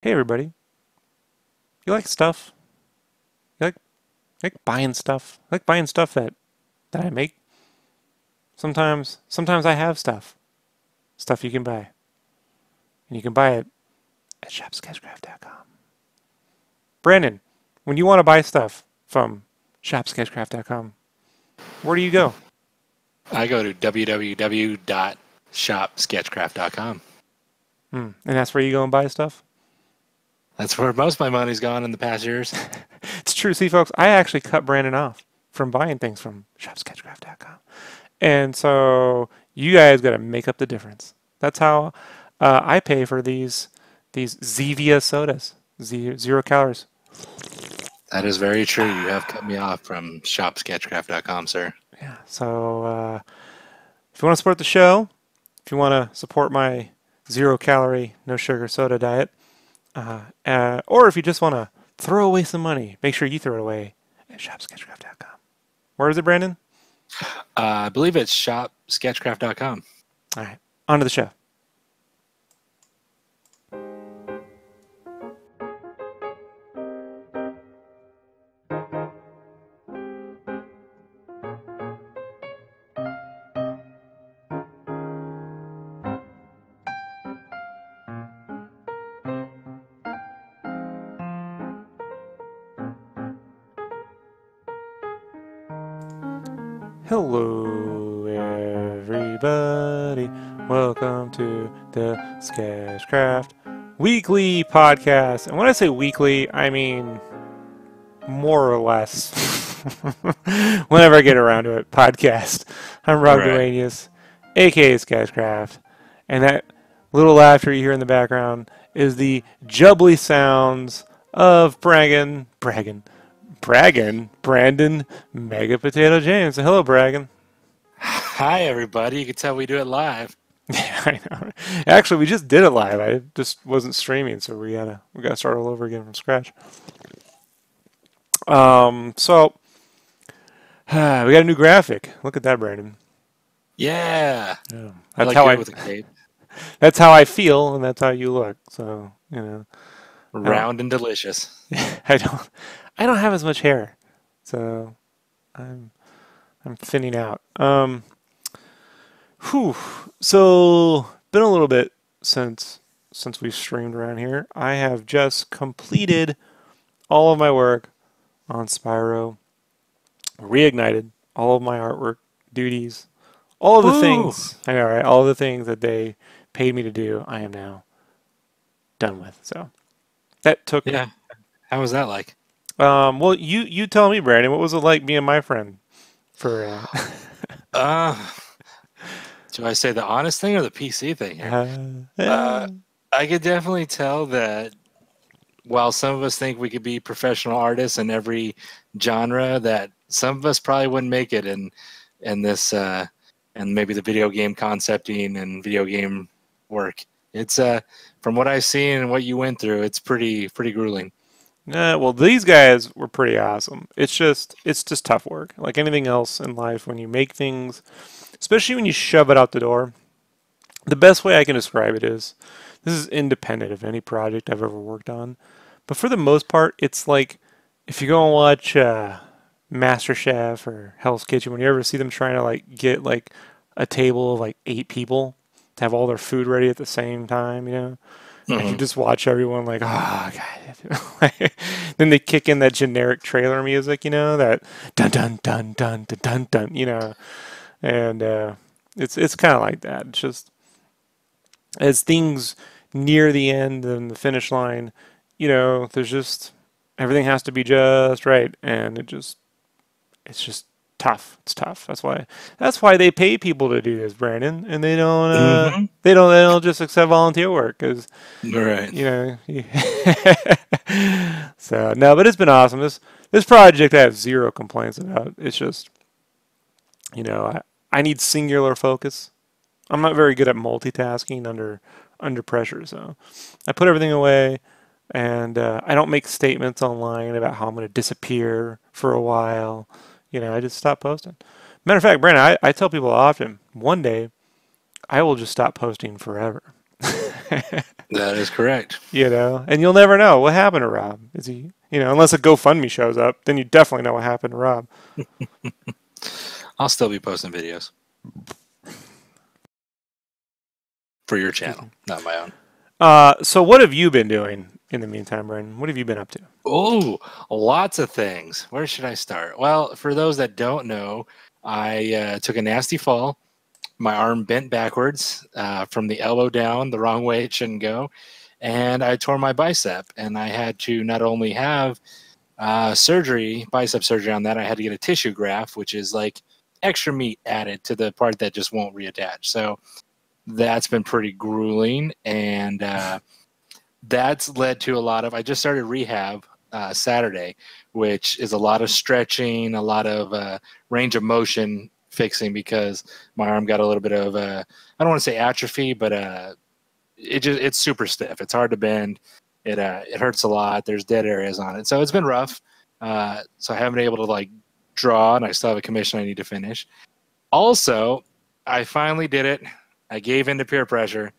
Hey everybody, you like stuff? You like buying stuff? I like buying stuff that I make. Sometimes I have stuff you can buy, and you can buy it at shopsketchcraft.com. Brandon, when you want to buy stuff from shopsketchcraft.com, where do you go? I go to www.shopsketchcraft.com. And that's where you go and buy stuff. That's where most of my money's gone in the past years. It's true. See, folks, I actually cut Brandon off from buying things from shopsketchcraft.com, and so you guys got to make up the difference. That's how I pay for these Zevia sodas, 0 calories. That is very true. You have cut me off from shopsketchcraft.com, sir. Yeah. So if you want to support the show, if you want to support my 0 calorie, no sugar soda diet, or if you just want to throw away some money, make sure you throw it away at shopsketchcraft.com. Where is it, Brandon? I believe it's shopsketchcraft.com. All right, on to the show. Hello, everybody. Welcome to the SketchCraft Weekly Podcast. And when I say weekly, I mean more or less whenever I get around to it. Podcast. I'm Rob Right. Duanius, aka SketchCraft. And that little laughter you hear in the background is the jubbly sounds of Brandon Mega Potato James. So hello, Braggin. Hi, everybody. You can tell we do it live. Yeah, I know. Actually, we just did it live. I just wasn't streaming, so we gotta start all over again from scratch. So we got a new graphic. Look at that, Brandon. Yeah. Yeah. I That's look how good I with a cape. that's how I feel, and that's how you look. So I don't Round and delicious. I don't I don't have as much hair, so I'm I'm thinning out. Whew. So been a little bit since we've streamed around here. I have just completed all of my work on Spyro, reignited all of my artwork duties, all of the Woo! things I know, right? All of the things that they paid me to do, I am now done with. So that took. Yeah. How was that like? Well, you tell me, Brandon, what was it like being my friend for? Uh, do I say the honest thing or the PC thing here? Eh. Uh, I could definitely tell that while some of us think we could be professional artists in every genre, that some of us probably wouldn't make it in this and maybe the video game concepting and video game work. It's from what I've seen and what you went through, it's pretty grueling. Well, these guys were pretty awesome. It's just tough work. Like anything else in life, when you make things, especially when you shove it out the door, the best way I can describe it is this is independent of any project I've ever worked on. But for the most part, it's like if you go and watch MasterChef or Hell's Kitchen, when you ever see them trying to like get like a table of like 8 people to have all their food ready at the same time, and you Hmm. just watch everyone like, oh god. Then they kick in that generic trailer music, that dun dun dun dun dun dun dun, and it's kind of like that. It's just as things near the end and the finish line, there's just everything has to be just right, and it's just tough. It's tough. That's why they pay people to do this, Brandon, and they don't Hmm. they don't just accept volunteer work because Right. you know. So no, but it's been awesome. This project I have zero complaints about. It's just I need singular focus. I'm not very good at multitasking under pressure, so I put everything away, and I don't make statements online about how I'm going to disappear for a while. I just stop posting. Matter of fact, Brandon, I tell people often, one day I will just stop posting forever. That is correct. You know, and you'll never know what happened to Rob. Is he, you know, unless a GoFundMe shows up, then you definitely know what happened to Rob. I'll still be posting videos for your channel, not my own. So what have you been doing in the meantime, Brandon? What have you been up to? Oh, lots of things. Where should I start? Well, for those that don't know, I took a nasty fall. My arm bent backwards from the elbow down, the wrong way it shouldn't go. And I tore my bicep. And I had to not only have surgery, bicep surgery on that, I had to get a tissue graft, which is like extra meat added to the part that just won't reattach. So that's been pretty grueling. And that's led to a lot of, I just started rehab Saturday, which is a lot of stretching, a lot of range of motion fixing, because my arm got a little bit of I don't want to say atrophy, but it's super stiff. It's hard to bend. It hurts a lot. There's dead areas on it, so it's been rough. So I haven't been able to like draw, and I still have a commission I need to finish. Also, I finally did it. I gave in to peer pressure,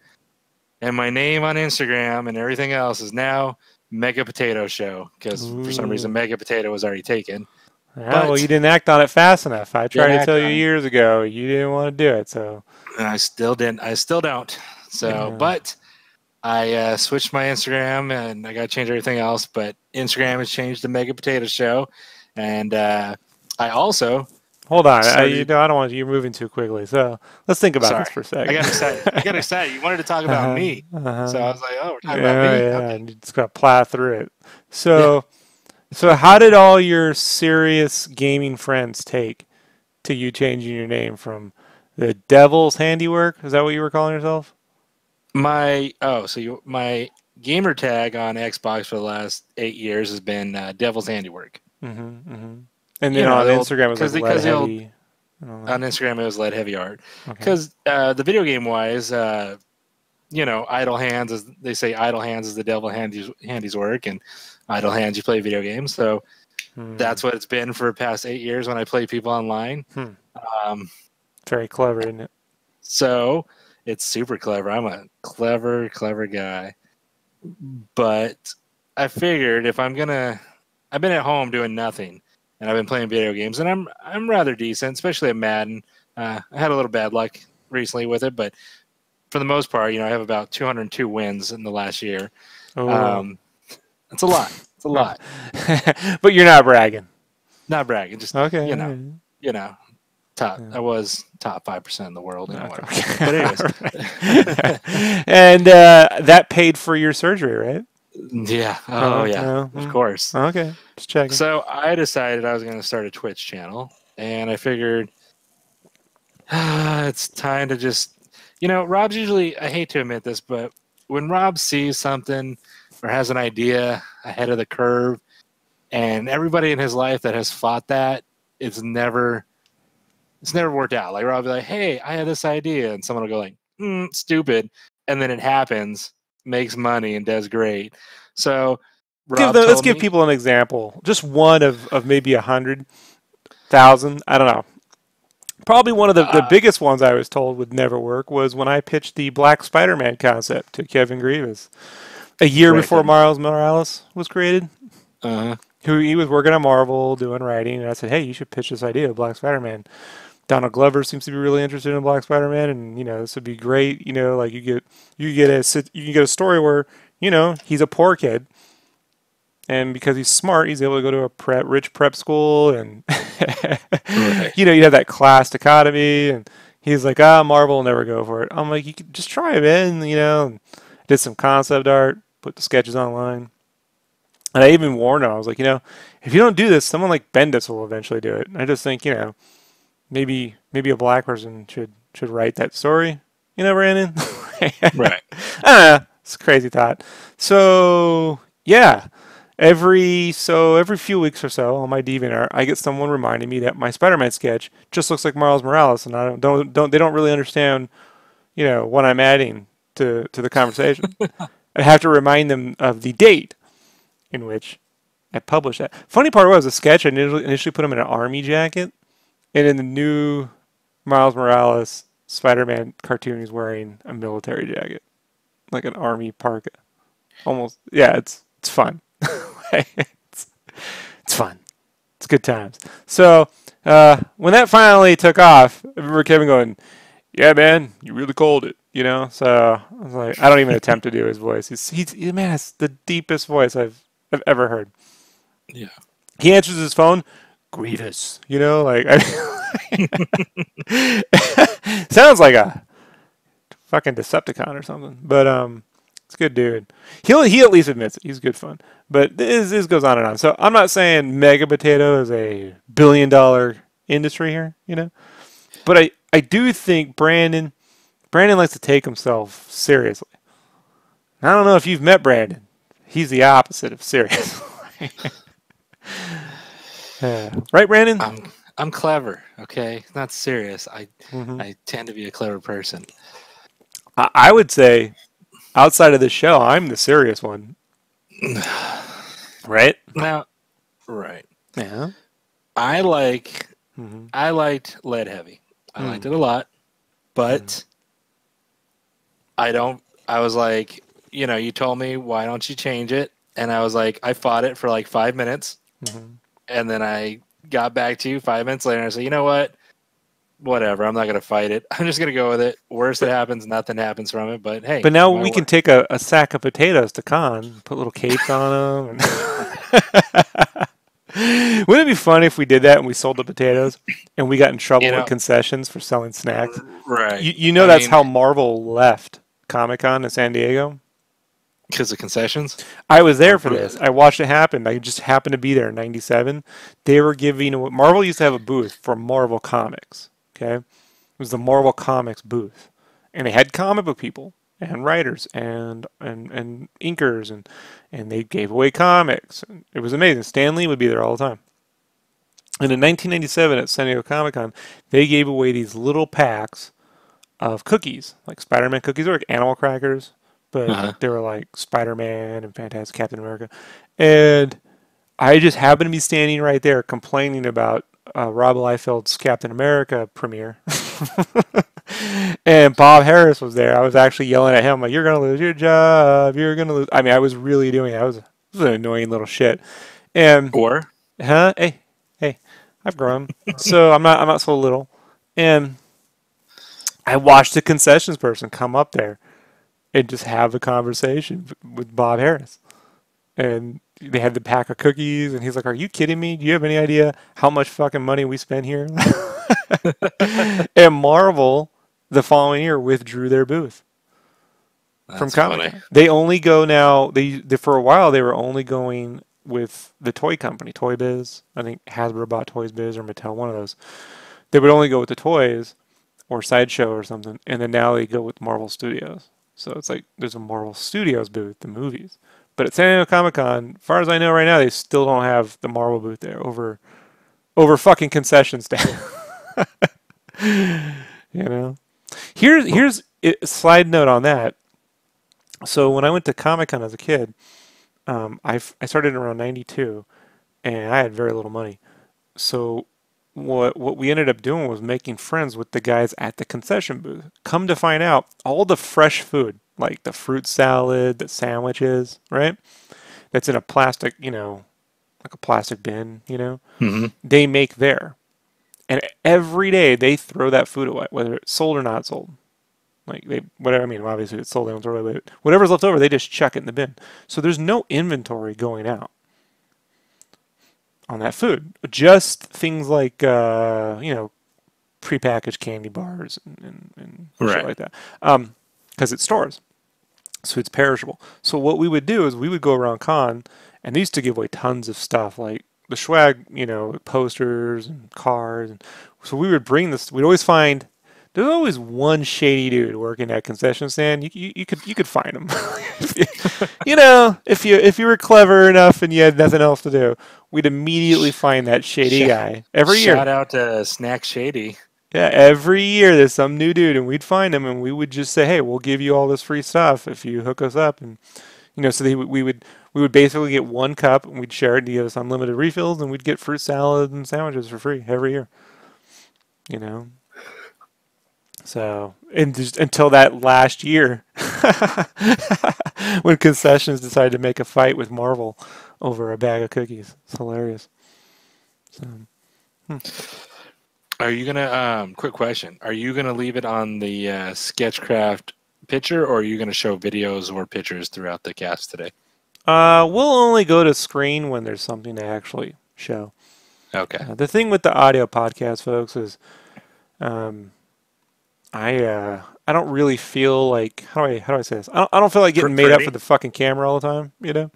and my name on Instagram and everything else is now Mega Potato Show, because for some reason Mega Potato was already taken. Yeah, well, you didn't act on it fast enough. I tried to tell you years ago. You didn't want to do it, so. And I still didn't. I still don't. So, yeah. But I switched my Instagram, and I got to change everything else. But Instagram has changed to Mega Potato Show, and I also. Hold on. I don't want you're moving too quickly. So let's think about this for a second. I got excited. You wanted to talk about me, so I was like, "Oh, we're talking about me." Yeah, okay. And you just got to plow through it. So. Yeah. So how did all your serious gaming friends take to you changing your name from the Devil's Handiwork? Is that what you were calling yourself? My gamer tag on Xbox for the last 8 years has been Devil's Handiwork. Mm-hmm, mm-hmm. And then on Instagram it was like lead heavy. On Instagram it was lead heavy art. Because the video game wise, idle hands, as they say, idle hands is the devil handy's work, and idle hands you play video games. So that's what it's been for the past 8 years when I play people online. Very clever, isn't it? So it's super clever. I'm a clever guy. But I figured if I've been at home doing nothing, and I've been playing video games, and I'm rather decent, especially at Madden. I had a little bad luck recently with it, but for the most part, I have about 202 wins in the last year. It's a lot. It's a lot. But you're not bragging. Not bragging. Just okay. Top. I was top 5% in the world. But anyways. And that paid for your surgery, right? Yeah. Oh yeah. Of course. Okay. Just checking. So I decided I was going to start a Twitch channel, and I figured it's time to just. Rob's usually, I hate to admit this, but when Rob sees something or has an idea ahead of the curve, and everybody in his life that has fought that, it's never worked out. Like Rob will be like, "Hey, I had this idea," and someone will go like, "Stupid," and then it happens, makes money, and does great. So let's give people an example. Just one of maybe 100,000. I don't know. Probably one of the biggest ones I was told would never work was when I pitched the Black Spider-Man concept to Kevin Grievous a year before Miles Morales was created. He was working at Marvel doing writing, and I said, "Hey, you should pitch this idea of Black Spider-Man." Donald Glover seems to be really interested in Black Spider-Man, and this would be great. Like you get a story where he's a poor kid. And because he's smart, he's able to go to a rich prep school, and you have that class dichotomy. And he's like, Marvel will never go for it. I'm like, you could just try it, man. And did some concept art, put the sketches online, and I even warned him. I was like, if you don't do this, someone like Bendis will eventually do it. And I just think, maybe a black person should write that story. Brandon. Right. I don't know. It's a crazy thought. So yeah. Every few weeks or so on my DeviantArt, I get someone reminding me that my Spider-Man sketch just looks like Miles Morales, and they don't really understand, what I'm adding to the conversation. I have to remind them of the date in which I published that. Funny part was the sketch. I initially put him in an army jacket, and in the new Miles Morales Spider-Man cartoon, he's wearing a military jacket. like an army parka. Almost, yeah. It's fun. It's fun. It's good times. So when that finally took off, I remember Kevin going, "Yeah, man, you really called it." You know. So I was like, I don't even attempt to do his voice. Man, it's the deepest voice I've ever heard. Yeah. He answers his phone, Grievous. You know, like sounds like a fucking Decepticon or something. But it's a good dude. He at least admits it. He's good fun. But this goes on and on. So I'm not saying Mega Potato is a billion-dollar industry here, you know. But I do think Brandon likes to take himself seriously. I don't know if you've met Brandon. He's the opposite of serious. Right, Brandon? I'm clever, okay? Not serious. Mm-hmm. I tend to be a clever person. I would say, outside of the show, I'm the serious one. Right? Now, right. Yeah. I liked Lead Heavy. I liked it a lot, but I was like, you know, you told me, why don't you change it? And I was like, I fought it for like 5 minutes. And then I got back to you 5 minutes later and I said, you know what? Whatever. I'm not going to fight it. I'm just going to go with it. Worst that happens, nothing happens from it. But hey. But now we can take a sack of potatoes to con, put little capes on them. Wouldn't it be funny if we did that and we sold the potatoes and we got in trouble with concessions for selling snacks? Right. You know, that's how Marvel left ComicCon in San Diego. Because of concessions? I was there for this. I watched it happen. I just happened to be there in '97. They were giving... Marvel used to have a booth for Marvel Comics. Okay? It was the Marvel Comics booth. And they had comic book people and writers and inkers and they gave away comics. It was amazing. Stan Lee would be there all the time. And in 1997 at San Diego Comic-Con, they gave away these little packs of cookies, like Spider-Man cookies or like animal crackers. But they were like Spider-Man and Fantastic Captain America. And I just happened to be standing right there complaining about Rob Liefeld's Captain America premiere. And Bob Harris was there. I was actually yelling at him, like, you're going to lose your job. You're going to lose. I mean, I was really doing it. I was an annoying little shit. And, Hey, I've grown. So I'm not so little. And I watched the concessions person come up there and just have a conversation with Bob Harris. And they had the pack of cookies, and he's like, are you kidding me? Do you have any idea how much fucking money we spent here? And Marvel, the following year, withdrew their booth from Comic-Con. They only go now, they for a while, they were only going with the toy company, Toy Biz. I think Hasbro bought Toys Biz or Mattel, one of those. They would only go with the toys or Sideshow or something, and then now they go with Marvel Studios. So it's like there's a Marvel Studios booth, the movies. But at San Diego Comic-Con, as far as I know right now, they still don't have the Marvel booth there over fucking concession stand. You know? Here's a slide note on that. So when I went to Comic-Con as a kid, I started around 92, and I had very little money. So what we ended up doing was making friends with the guys at the concession booth. Come to find out, all the fresh food, like the fruit salad, the sandwiches, right? That's in a plastic, you know, like a plastic bin, you know, they make there. And every day they throw that food away, whether it's sold or not sold. Like whatever, I mean, obviously it's sold, they don't throw it away. But whatever's left over, they just chuck it in the bin. So there's no inventory going out on that food. Just things like, you know, prepackaged candy bars and shit like that. Because it stores. So it's perishable. So what we would do is we would go around con, and they used to give away tons of stuff, like the swag, you know, posters and cards. And so we would bring this. We'd always find there's always one shady dude working at concession stand. You could find him. You know, if you were clever enough and you had nothing else to do, we'd immediately find that shady guy every year. Shout out to Snack Shady. Yeah, every year there's some new dude, and we'd find him, and we would just say, "Hey, we'll give you all this free stuff if you hook us up." And you know, so we would basically get one cup, and we'd share it, and give us unlimited refills, and we'd get fruit salad and sandwiches for free every year. You know, so and just until that last year, When concessions decided to make a fight with Marvel over a bag of cookies. It's hilarious. So, Are you gonna quick question? Are you gonna leave it on the SketchCraft picture, or are you gonna show videos or pictures throughout the cast today? we'll only go to screen when there's something to actually show. Okay. The thing with the audio podcast, folks, is I don't really feel like how do I say this? I don't feel like getting made up for the fucking camera all the time. You know?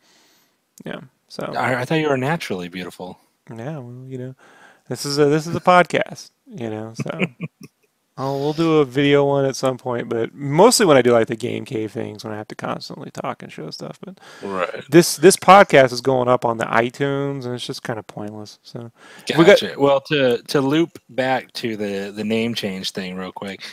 Yeah. So I thought you were naturally beautiful. yeah, well, you know, this is a podcast. You know, so. Oh, we'll do a video one at some point, but mostly when I do like the game cave things, when I have to constantly talk and show stuff. But right, this podcast is going up on the iTunes, and it's just kind of pointless. So gotcha. Well, to loop back to the name change thing real quick,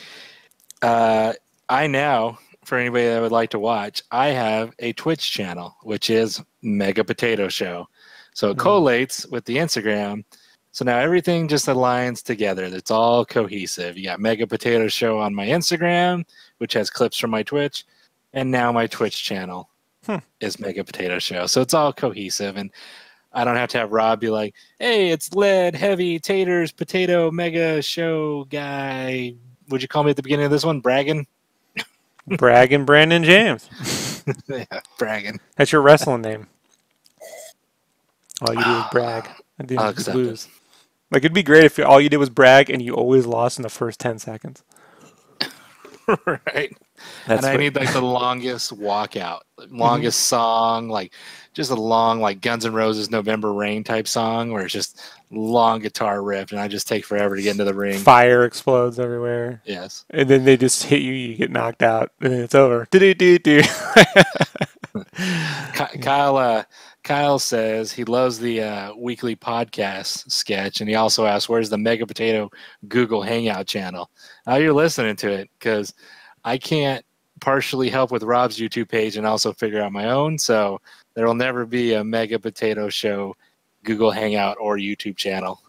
I now, for anybody that would like to watch, I have a Twitch channel, which is Mega Potato Show. So it collates with the Instagram. So now everything just aligns together. It's all cohesive. You got Mega Potato Show on my Instagram, which has clips from my Twitch, and now my Twitch channel is Mega Potato Show. So it's all cohesive, and I don't have to have Rob be like, "Hey, it's lead, heavy, taters, potato, mega show guy." Would you call me at the beginning of this one, bragging? Bragging Brandon James. Yeah, bragging. That's your wrestling name. All you do is brag. I'll accept lose. Like, it'd be great if all you did was brag and you always lost in the first 10 seconds. Right. And I need like the longest walkout, longest song, like just a long, like Guns N' Roses November Rain type song where it's just long guitar riff and I just take forever to get into the ring. Fire explodes everywhere. Yes. And then they just hit you, you get knocked out, and then it's over. Do-do-do-do. Kyle says he loves the weekly podcast sketch, and he also asks, where's the Mega Potato Google Hangout channel? Now you're listening to it, because I can't partially help with Rob's YouTube page and also figure out my own, so there will never be a Mega Potato Show Google Hangout or YouTube channel.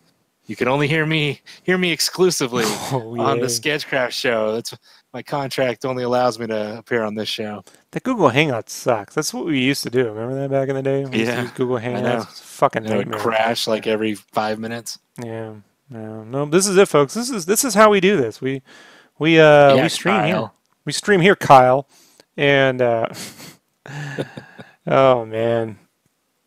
You can only hear me exclusively on the SketchCraft show. That's my contract only allows me to appear on this show. The Google Hangout sucks. That's what we used to do. Remember that back in the day? We used to use Google Hangouts. It's fucking nightmare. It would crash like every 5 minutes. Yeah. No, this is it, folks. This is how we do this. We stream Kyle. here. We stream here, Kyle. And oh man.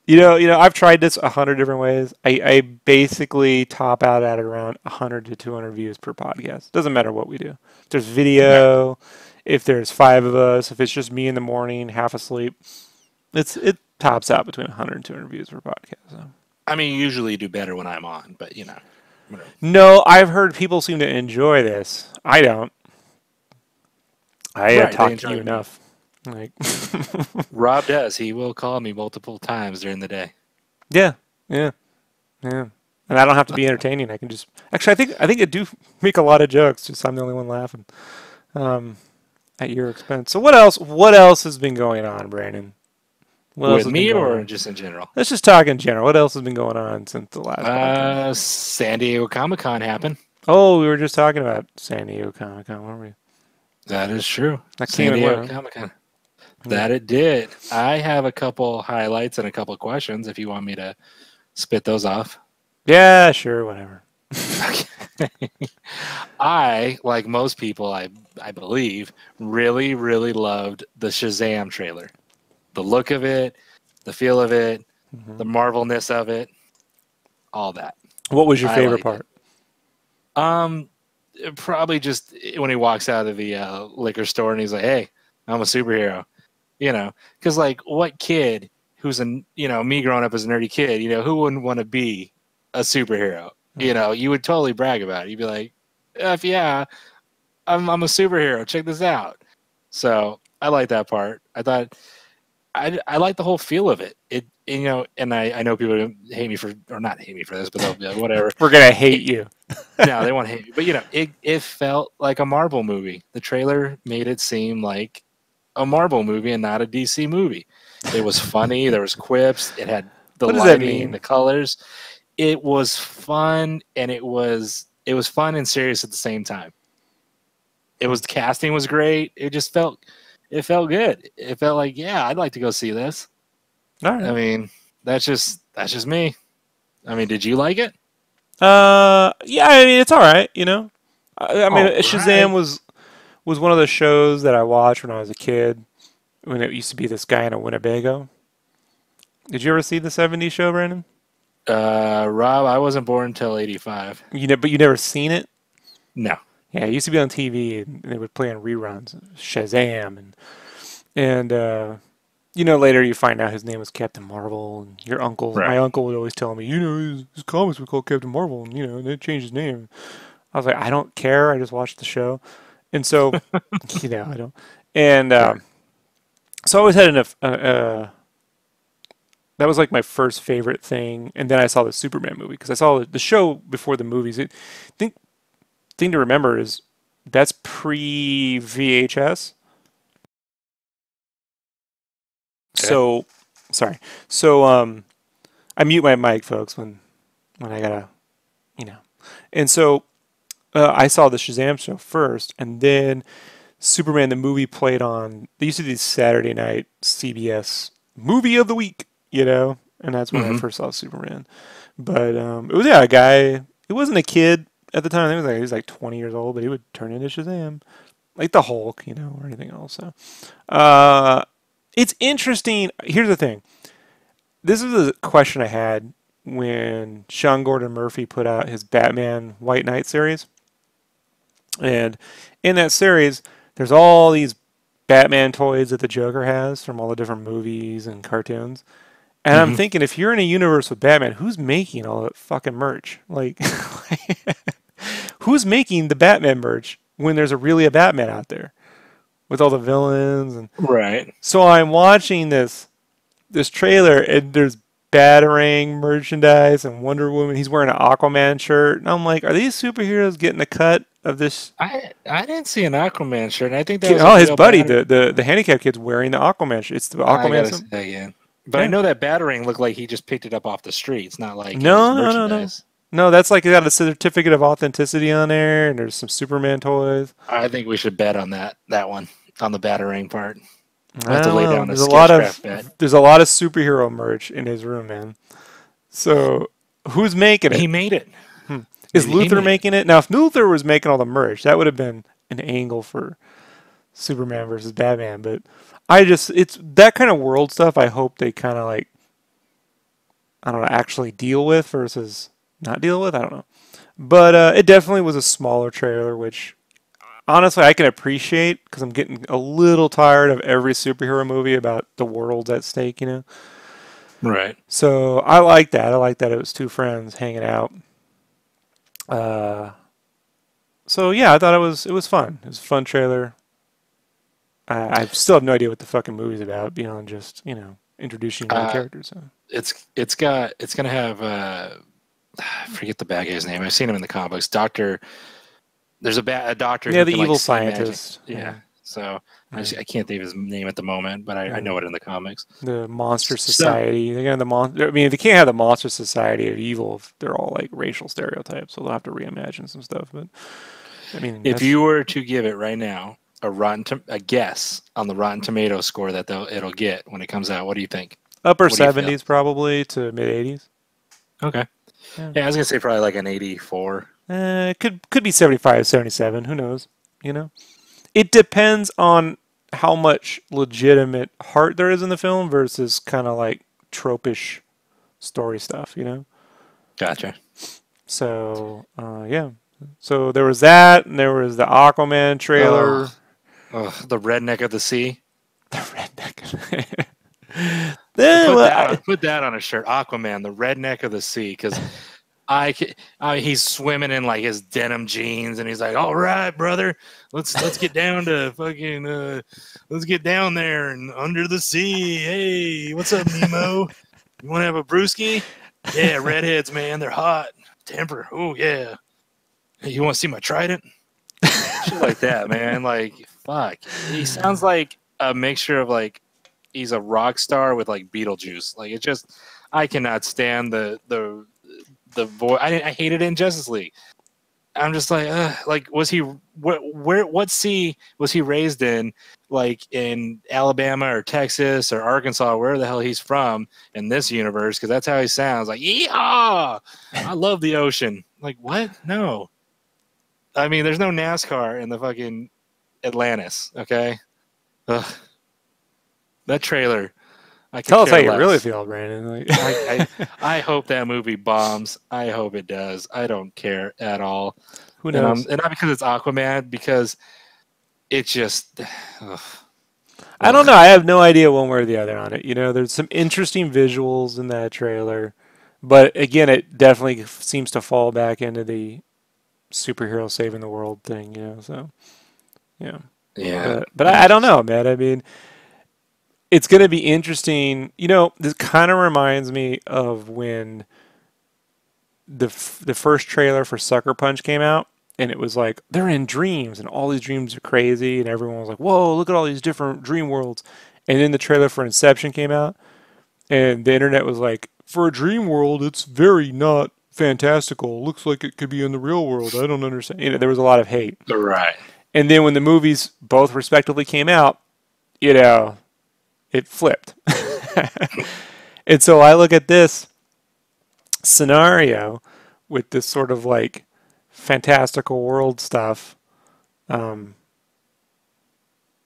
You know, I've tried this 100 different ways. I basically top out at around 100 to 200 views per podcast. Doesn't matter what we do. If there's video, if there's 5 of us, if it's just me in the morning, half asleep, it tops out between 100 and 200 views per podcast. So. I mean, you usually do better when I'm on, but you know. Whatever. No, I've heard people seem to enjoy this. I don't. I talk to you enough. Like Rob does. He will call me multiple times during the day. Yeah. And I don't have to be entertaining. I can just actually I think I do make a lot of jokes, just I'm the only one laughing. At your expense. So what else has been going on, Brandon? With me or just in general? Let's just talk in general. What else has been going on since the last podcast? San Diego Comic-Con happened. Oh, we were just talking about San Diego Comic-Con, weren't we? That is true. San Diego Comic-Con. That it did. I have a couple highlights and a couple questions if you want me to spit those off. Yeah, sure, whatever. Okay. I, like most people, I believe, really, really loved the Shazam trailer. The look of it, the feel of it, the Marvelness of it, all that. What was your favorite part? Probably just when he walks out of the liquor store and he's like, "Hey, I'm a superhero." You know, because like, what kid who's me growing up as a nerdy kid, who wouldn't want to be a superhero? You would totally brag about it. You'd be like, yeah, I'm a superhero. Check this out. So I like that part. I thought I like the whole feel of it. And I know people hate me or not hate me for this, but they'll be like, whatever. We're gonna hate you. No, they won't hate me. But it felt like a Marvel movie. The trailer made it seem like a Marvel movie and not a DC movie. It was funny. There was quips. It had the lighting, the colors. It was fun, and it was fun and serious at the same time. The casting was great. It just felt it felt good. It felt like, yeah, I'd like to go see this. All right. I mean, that's just me. I mean, did you like it? Yeah, I mean, it's all right, you know. I mean, All Shazam right. was one of the shows that I watched when I was a kid, when it used to be this guy in a Winnebago. Did you ever see the '70s show, Brandon? Rob, I wasn't born until '85. But you never seen it? No. Yeah, it used to be on TV, and they would play on reruns, Shazam, and later you find out his name was Captain Marvel, and my Right. uncle would always tell me, his comics were called Captain Marvel, and and they changed his name. I was like, I don't care, I just watched the show, and so, I don't, and Sure. so I always had that was like my first favorite thing, and then I saw the Superman movie because I saw the show before the movies. Think thing to remember is that's pre VHS. Okay. So, sorry. So, I mute my mic, folks, when I gotta, you know. And so, I saw the Shazam show first, and then Superman the movie played on. They used to do these Saturday night CBS movie of the week, and that's when I Mm-hmm. first saw Superman. But it was a guy. It wasn't a kid at the time. He was like 20 years old, but he would turn into Shazam, like the Hulk, or anything else. So, uh, it's interesting. Here's the thing. This is a question I had when Sean Gordon Murphy put out his Batman White Knight series. And in that series, there's all these Batman toys that the Joker has from all the different movies and cartoons. And I'm Mm-hmm. thinking, if you're in a universe with Batman, who's making all that fucking merch? Like, who's making the Batman merch when there's really a Batman out there with all the villains? And Right. so I'm watching this trailer, and there's Batarang merchandise and Wonder Woman. He's wearing an Aquaman shirt, and I'm like, are these superheroes getting a cut of this? I didn't see an Aquaman shirt, and I think that was a Oh, his real buddy, batter. the handicapped kid's wearing the Aquaman shirt. It's the I Aquaman. gotta say again. But I Yeah. know that battering looked like he just picked it up off the street. It's not like it was No, no, no, no. merchandise. No, that's like it got a certificate of authenticity on there, and there's some Superman toys. I think we should bet on that one, on the battering part. We'll have to Ah, lay well, down a SketchCraft bet. there's a lot of superhero merch in his room, man. So who's making it? He made it. Hmm. Is Maybe he Luther made it. making it? Now, if Luther was making all the merch, that would have been an angle for Superman versus Batman. But it's that kind of world stuff. I hope they kind of like, I don't know, actually deal with versus not deal with. I don't know. But it definitely was a smaller trailer, which honestly I can appreciate because I'm getting a little tired of every superhero movie about the world's at stake. Right. So I like that. I like that it was two friends hanging out. Uh, so yeah, I thought it was fun. It was a fun trailer. I still have no idea what the fucking movie's about beyond just introducing new Uh, characters. So. it's gonna have I forget the bad guy's name. I've seen him in the comics. There's a doctor Yeah, who the can like evil see magic. scientist. Yeah. So Yeah. I can't think of his name at the moment, but I Yeah. know it in the comics. The Monster So Society. They got the I mean, they can't have the Monster Society of evil if they're all like racial stereotypes. So they'll have to reimagine some stuff. But I mean, if you were to give it right now a guess on the Rotten Tomato score that it'll get when it comes out, what do you think? upper What do you feel? 70s probably to mid 80s. Okay. Yeah. Yeah, I was gonna say probably like an 84. It could be 75, 77. Who knows? It depends on how much legitimate heart there is in the film versus kind of like tropish story stuff. Gotcha. So yeah. So there was that, and there was the Aquaman trailer. The redneck of the sea. The redneck. Well, Put that on a shirt. Aquaman, the redneck of the sea, because he's swimming in like his denim jeans, and he's like, "All right, brother, let's get down to fucking let's get down there and under the sea. Hey, what's up, Nemo? You want to have a brewski? Yeah, redheads, man, they're hot. Temper. Oh yeah. Hey, you want to see my trident? Shit like that, man. Like, fuck. He sounds like a mixture of like he's a rock star with like Beetlejuice. Like, I cannot stand the voice. I hated it in Justice League. I'm just like, was he what sea was he raised in? Like in Alabama or Texas or Arkansas, where the hell he's from in this universe? Because that's how he sounds. Like, yeehaw! I love the ocean. Like, what? No. I mean, there's no NASCAR in the fucking Atlantis. Okay. Ugh. That trailer. I could Tell us how care you less. really feel, Brandon. Like, I hope that movie bombs. I hope it does. I don't care at all. who knows? And not because it's Aquaman, because it just. Ugh. I don't know. I have no idea one way or the other on it. You know, there's some interesting visuals in that trailer, but again, it definitely seems to fall back into the superhero saving the world thing. You know, so yeah. Yeah. But I don't know, man. I mean, it's going to be interesting. You know, this kind of reminds me of when the first trailer for Sucker Punch came out, and it was like they're in dreams, and all these dreams are crazy, and everyone was like, "Whoa, look at all these different dream worlds." And then the trailer for Inception came out, and the internet was like, "For a dream world, it's very not fantastical. Looks like it could be in the real world. I don't understand." You know, there was a lot of hate. Right. And then when the movies both respectively came out, you know, it flipped. And so I look at this scenario with this sort of like fantastical world stuff,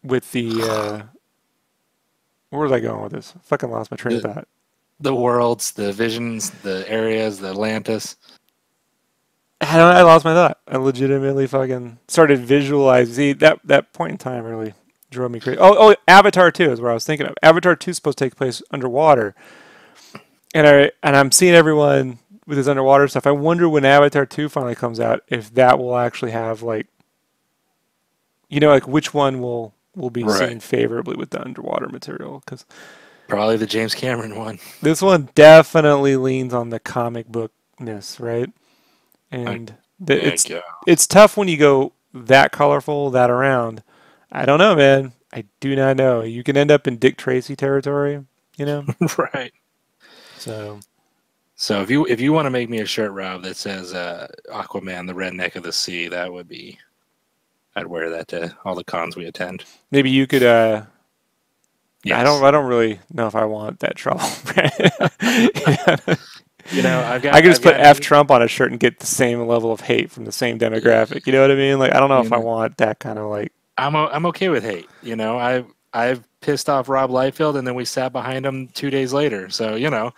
with the where was I going with this? I fucking lost my train of thought. The worlds, the visions, the areas, the Atlantis. I lost my thought. I legitimately fucking started visualizing. See, that point in time really drove me crazy. Oh, Avatar 2 is where I was thinking of. Avatar 2 is supposed to take place underwater. And I'm seeing everyone with this underwater stuff. I wonder when Avatar 2 finally comes out if that will actually have like, you know, like which one will be seen favorably with the underwater material, because probably the James Cameron one. This one definitely leans on the comic bookness, right? And it's tough when you go that colorful, that around. I don't know, man. I do not know. You can end up in Dick Tracy territory, you know? Right. So if you want to make me a shirt, Rob, that says Aquaman, the redneck of the sea, that would be. I'd wear that to all the cons we attend. Maybe you could. Yes. I don't really know if I want that trouble. You know, I could just put F Trump on a shirt and get the same level of hate from the same demographic. You know what I mean? Like, I don't know if I want that kind of like. I'm okay with hate. You know, I've pissed off Rob Liefeld, and then we sat behind him 2 days later. So, you know,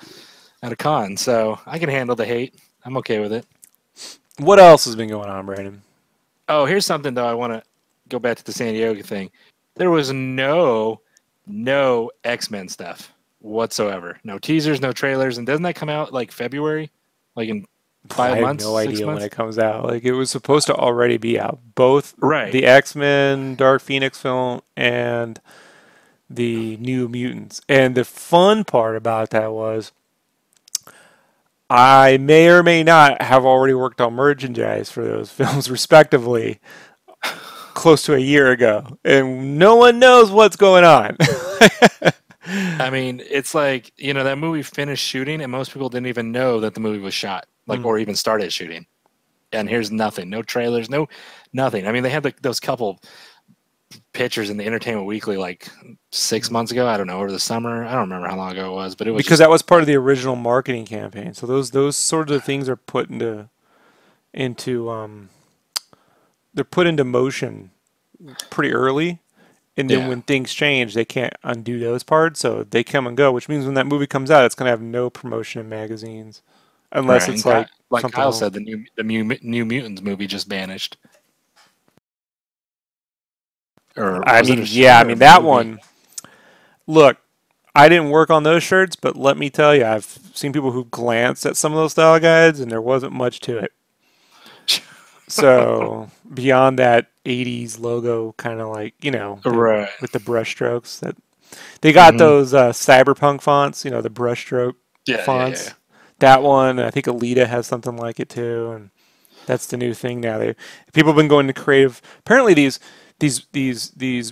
at a con. So I can handle the hate. I'm okay with it. What else has been going on, Brandon? Oh, here's something, though. I want to go back to the San Diego thing. There was no X-Men stuff whatsoever. No teasers, no trailers. And doesn't that come out like February? Like in 5 months? I have no idea when it comes out. Like, it was supposed to already be out. Both right. The X-Men Dark Phoenix film and the New Mutants. And the fun part about that was I may or may not have already worked on merchandise for those films respectively close to a year ago. And no one knows what's going on. I mean, it's like, you know, that movie finished shooting and most people didn't even know that the movie was shot, like, or even started shooting. And here's nothing, no trailers, nothing. I mean, they had those couple pictures in the Entertainment Weekly like 6 months ago. I don't know, over the summer. I don't remember how long ago it was, but it was because that was part of the original marketing campaign. So those sort of things are put into they're put into motion pretty early. And then when things change, they can't undo those parts, so they come and go. Which means when that movie comes out, it's going to have no promotion in magazines, unless it's like Kyle said, the New Mutants movie just vanished. I mean that one. Look, I didn't work on those shirts, but let me tell you, I've seen people who glanced at some of those style guides, and there wasn't much to it. So beyond that 80s logo, kind of like, you know, with the brush strokes, that they got those cyberpunk fonts, you know, the brushstroke fonts. Yeah. That one, I think Alita has something like it too, and that's the new thing now. People have been going to creative. Apparently, these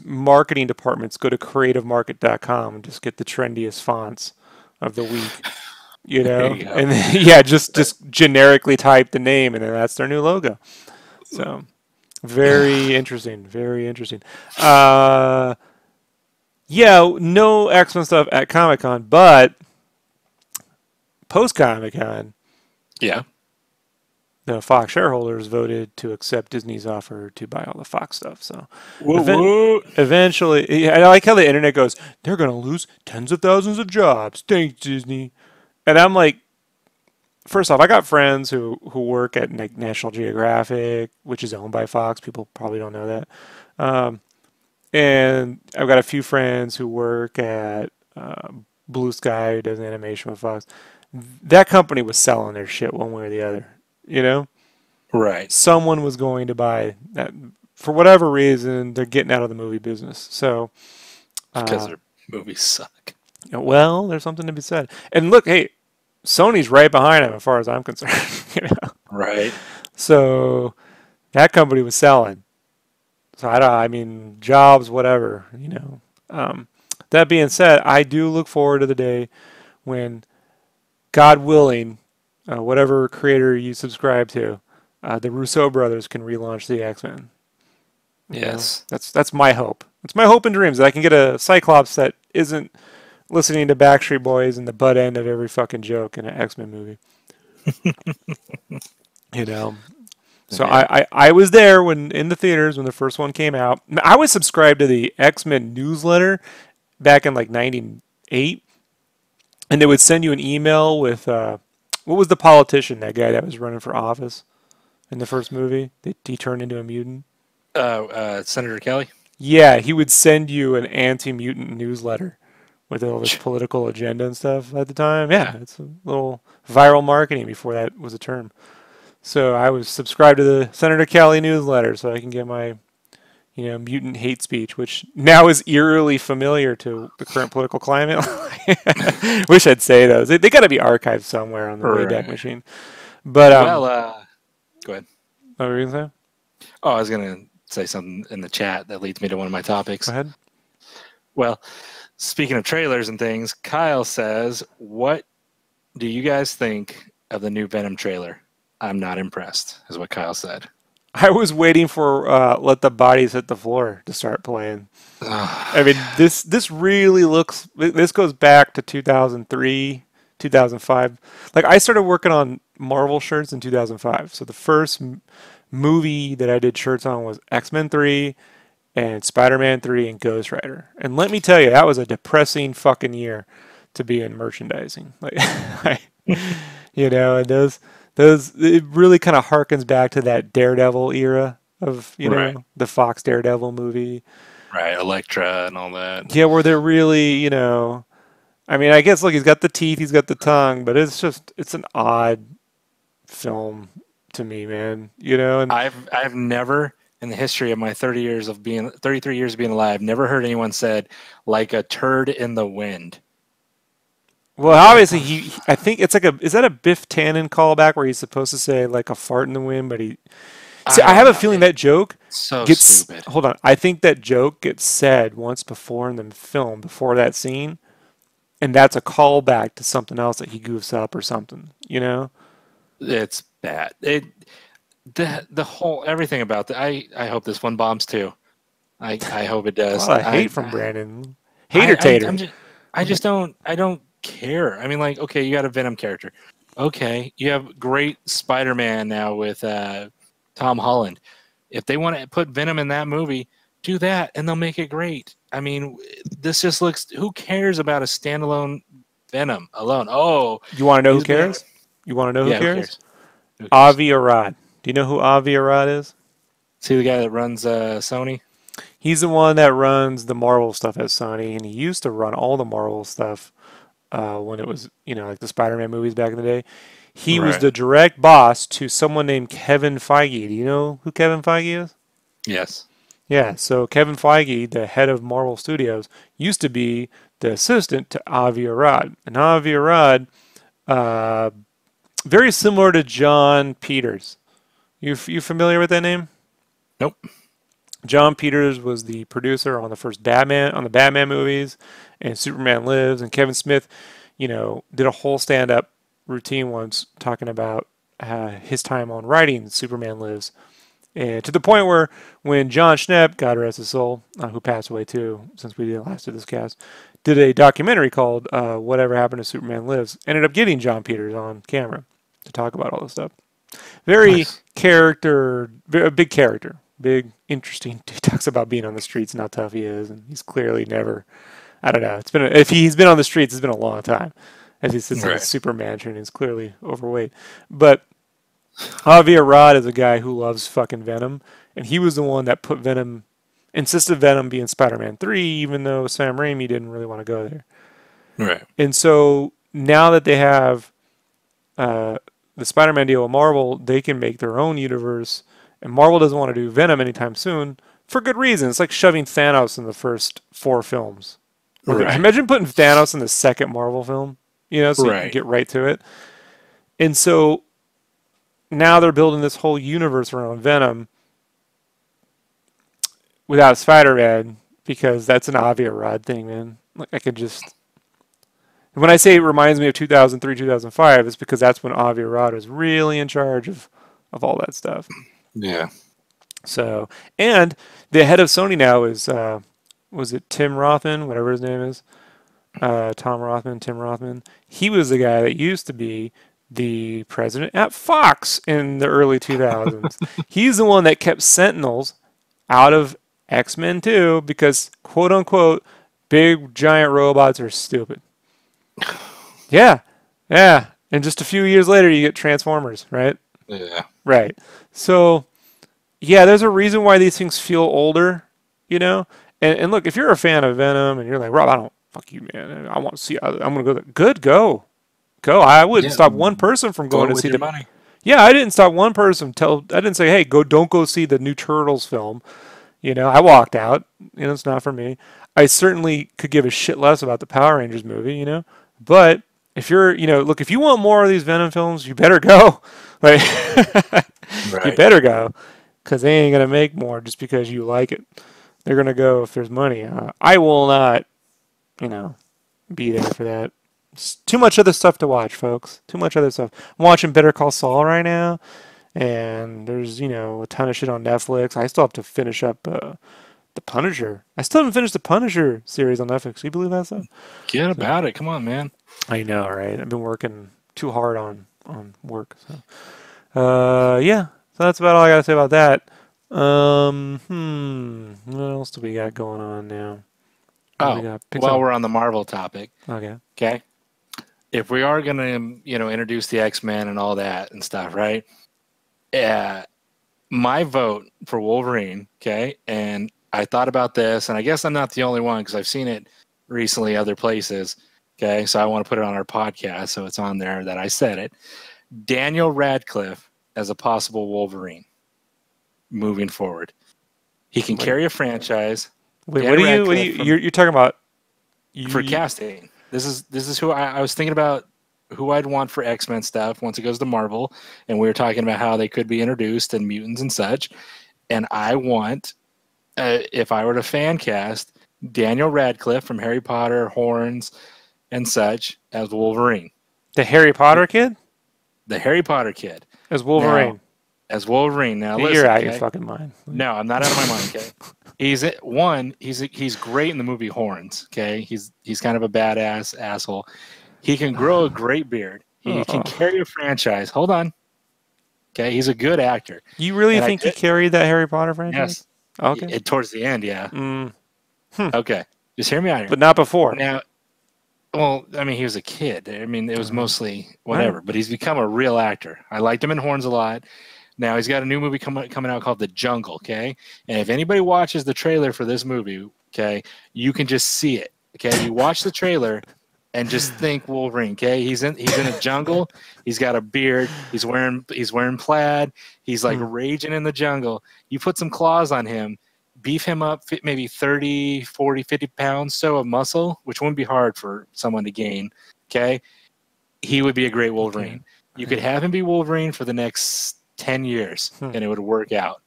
marketing departments go to creativemarket.com and just get the trendiest fonts of the week. You know, and then, just generically type the name, and then that's their new logo. So very interesting. Very interesting. Yeah, no X-Men stuff at Comic-Con, but post Comic-Con, Yeah. the Fox shareholders voted to accept Disney's offer to buy all the Fox stuff. So eventually, yeah, I like how the internet goes, they're going to lose tens of thousands of jobs. Thanks, Disney. And I'm like, first off, I got friends who work at like National Geographic, which is owned by Fox. People probably don't know that. And I've got a few friends who work at Blue Sky, who does animation with Fox. That company was selling their shit one way or the other. You know, Right. someone was going to buy that for whatever reason. They're getting out of the movie business. So, Because their movies suck. well, there's something to be said. And look, hey, Sony's right behind them as far as I'm concerned. You know, Right. so that company was selling. So I mean, jobs, whatever. You know. That being said, I do look forward to the day when, God willing, whatever creator you subscribe to, the Russo brothers can relaunch the X-Men. Yes. That's my hope. It's my hope and dreams that I can get a Cyclops that isn't listening to Backstreet Boys and the butt end of every fucking joke in an X-Men movie. You know. So I was there when in the theaters when the first one came out. I was subscribed to the X-Men newsletter back in like '98, and they would send you an email with what was the politician, that guy that was running for office in the first movie? He turned into a mutant. Senator Kelly. Yeah, he would send you an anti-mutant newsletter with all his political agenda and stuff at the time. Yeah, it's a little viral marketing before that was a term. So I was subscribed to the Senator Kelly newsletter so I can get my, mutant hate speech, which now is eerily familiar to the current political climate. Wish I'd say those. They got to be archived somewhere on the Wayback Machine. But go ahead. What were you gonna say? Oh, I was gonna say something in the chat that leads me to one of my topics. Go ahead. Well, speaking of trailers and things, Kyle says, "What do you guys think of the new Venom trailer?" I'm not impressed, is what Kyle said. I was waiting for Let the Bodies Hit the Floor to start playing. I mean, this really looks... This goes back to 2003, 2005. Like, I started working on Marvel shirts in 2005. So the first movie that I did shirts on was X-Men 3 and Spider-Man 3 and Ghost Rider. And let me tell you, that was a depressing fucking year to be in merchandising. Like, and those it really kind of harkens back to that Daredevil era of the Fox Daredevil movie, right? Elektra and all that. Yeah, where they're really I mean, I guess look, he's got the teeth, he's got the tongue, but it's an odd film to me, man. And I've never in the history of my 33 years of being alive, never heard anyone said like a turd in the wind. Well, obviously, I think it's like is that a Biff Tannen callback where he's supposed to say like a fart in the wind, but I have a feeling that joke gets stupid. Hold on. I think that joke gets said once before in the film, before that scene, and that's a callback to something else that he goofs up or something, It's bad. The whole, everything about that. I hope this one bombs too. I hope it does. A lot of hate from Brandon. Hater-tater. I don't care. I mean, like, okay, you got a Venom character. Okay, you have great Spider-Man now with Tom Holland. If they want to put Venom in that movie, do that, and they'll make it great. I mean, this just looks... Who cares about a standalone Venom alone? Oh, you want to know who cares? You want to know who cares? Avi Arad. Do you know who Avi Arad is? See the guy that runs Sony? He's the one that runs the Marvel stuff at Sony, and he used to run all the Marvel stuff when it was, like the Spider-Man movies back in the day. He was the direct boss to someone named Kevin Feige. Do you know who Kevin Feige is? Yes. Yeah, so Kevin Feige, the head of Marvel Studios, used to be the assistant to Avi Arad. And Avi Arad, very similar to John Peters. You familiar with that name? Nope. John Peters was the producer on the first Batman movies and Superman Lives, and Kevin Smith, did a whole stand-up routine once talking about his time on writing Superman Lives, And to the point where when John Schnepp, God rest his soul, who passed away too since we last did this cast, did a documentary called Whatever Happened to Superman Lives, ended up getting John Peters on camera to talk about all this stuff. Very Nice. a big character, big, interesting. He talks about being on the streets and how tough he is, and he's clearly never, I don't know, if he's been on the streets, it's been a long time. As he sits in his super mansion, he's clearly overweight. But Javier Rod is a guy who loves fucking Venom, and he was the one that insisted Venom be in Spider-Man 3, even though Sam Raimi didn't really want to go there. Right. And so now that they have the Spider-Man deal with Marvel, they can make their own universe, and Marvel doesn't want to do Venom anytime soon for good reason. It's like shoving Thanos in the first 4 films. Right. Imagine putting Thanos in the second Marvel film, so you can get right to it. And so now they're building this whole universe around Venom without Spider-Man, because that's an Javier Rod thing, man. Like, I could just... When I say it reminds me of 2003, 2005, it's because that's when Javier Rod was really in charge of all that stuff. Yeah. So, and the head of Sony now is, was it Tim Rothman, whatever his name is? Tim Rothman. He was the guy that used to be the president at Fox in the early 2000s. He's the one that kept Sentinels out of X-Men 2 because, quote unquote, big giant robots are stupid. Yeah. And just a few years later, you get Transformers, right? Yeah. Right. So, yeah, there's a reason why these things feel older, And look, if you're a fan of Venom and you're like, Rob, fuck you, man. I want to see, I'm going to go there. Good, go. I wouldn't stop one person from going to see the money. Yeah, I didn't stop one person. I didn't say, hey, don't go see the new Turtles film. I walked out. It's not for me. I certainly could give a shit less about the Power Rangers movie, But if you're, look, if you want more of these Venom films, you better go. Like, You better go, because they ain't gonna make more just because you like it. They're gonna go if there's money. I will not, be there for that. It's too much other stuff to watch, folks. Too much other stuff. I'm watching Better Call Saul right now, and there's a ton of shit on Netflix. I still have to finish up The Punisher. I still haven't finished the Punisher series on Netflix. Can you believe that stuff? Get about it. Come on, man. I know, right? I've been working too hard on work. So, yeah. So that's about all I got to say about that. What else do we got going on now? We're on the Marvel topic. Okay. If we are going to, introduce the X-Men and all that and stuff, right? My vote for Wolverine, okay? And I thought about this, and I guess I'm not the only one because I've seen it recently other places, okay? So I want to put it on our podcast so it's on there that I said it. Daniel Radcliffe as a possible Wolverine moving forward. He can carry a franchise. Wait, you're talking about? For casting. This is who I was thinking about, who I'd want for X-Men stuff once it goes to Marvel, and we were talking about how they could be introduced and mutants and such. And I want, if I were to fan cast, Daniel Radcliffe from Harry Potter, Horns, and such as Wolverine. The Harry Potter kid? The Harry Potter kid. As Wolverine. Now, listen, you're out of your fucking mind. No, I'm not out of my mind, okay? He's great in the movie Horns, okay? He's kind of a badass asshole. He can grow a great beard. He can carry a franchise. Hold on. Okay, he's a good actor. You really think he carried that Harry Potter franchise? Yes. Okay. Towards the end, yeah. Okay, just hear me out here. But not before. Now, well, I mean, he was a kid. I mean, it was mostly whatever. Right. But he's become a real actor. I liked him in Horns a lot. Now he's got a new movie coming out called The Jungle, okay? And if anybody watches the trailer for this movie, okay, you can just see it, okay? You watch the trailer and just think Wolverine, okay? He's in a jungle. He's got a beard. He's wearing plaid. He's like raging in the jungle. You put some claws on him, beef him up maybe 30, 40, 50 pounds of muscle, which wouldn't be hard for someone to gain, okay? He would be a great Wolverine. Okay. You could have him be Wolverine for the next 10 years and it would work out.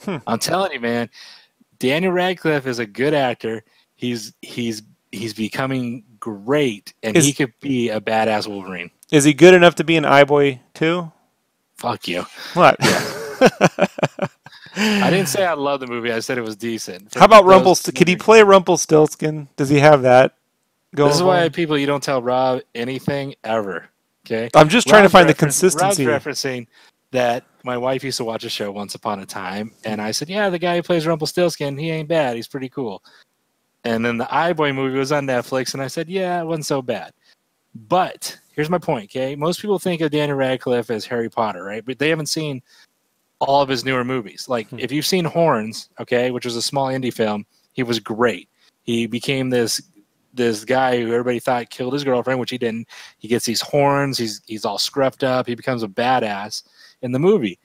I'm telling you, man, Daniel Radcliffe is a good actor. He's becoming great, and he could be a badass Wolverine. Is he good enough to be an iBoy too? Fuck you. What? Yeah. I didn't say I love the movie. I said it was decent. How about Rumpelstiltskin? Can he play Rumpelstiltskin? Does he have that going This is for why him? people, you don't tell Rob anything ever. Okay. I'm just trying to find the consistency. Rob's referencing that my wife used to watch a show Once Upon a Time, and I said, yeah, the guy who plays Rumpelstiltskin, he ain't bad. He's pretty cool. And then the iBoy movie was on Netflix, and I said, yeah, it wasn't so bad. But here's my point, okay? Most people think of Daniel Radcliffe as Harry Potter, right? But they haven't seen all of his newer movies. Like, if you've seen Horns, okay, which was a small indie film, he was great. He became this guy who everybody thought killed his girlfriend, which he didn't. He gets these horns. He's all scruffed up. He becomes a badass in the movie.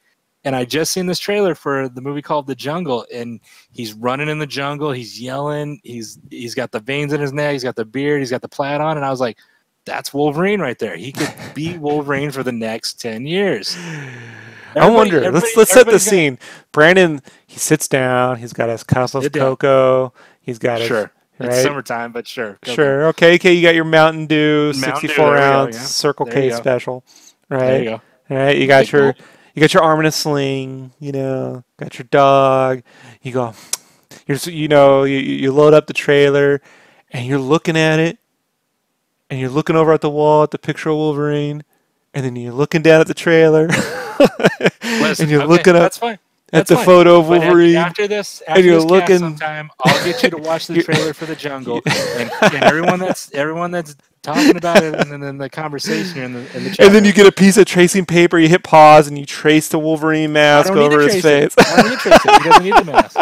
And I just seen this trailer for the movie called The Jungle, and he's running in the jungle. He's yelling. He's got the veins in his neck. He's got the beard. He's got the plaid on. And I was like, that's Wolverine right there. He could be Wolverine for the next 10 years. I wonder. Let's set the scene. Brandon, he sits down. He's got his cup of cocoa. He's got his... Sure. Right? It's summertime, but sure. Sure. Okay. You got your Mountain Dew, 64-ounce Circle K special, right? There you go. All right. You got your arm in a sling. You know, got your dog. You go. You load up the trailer, and you're looking at it, and you're looking over at the wall at the picture of Wolverine, and then you're looking down at the trailer, and you're looking up. That's fine. At the photo of Wolverine. After this sometime, I'll get you to watch the trailer for The Jungle, and everyone that's talking about it, and then the conversation in the chat. And then you get a piece of tracing paper. You hit pause, and you trace the Wolverine mask over his face. I don't need to trace it. He doesn't need the mask.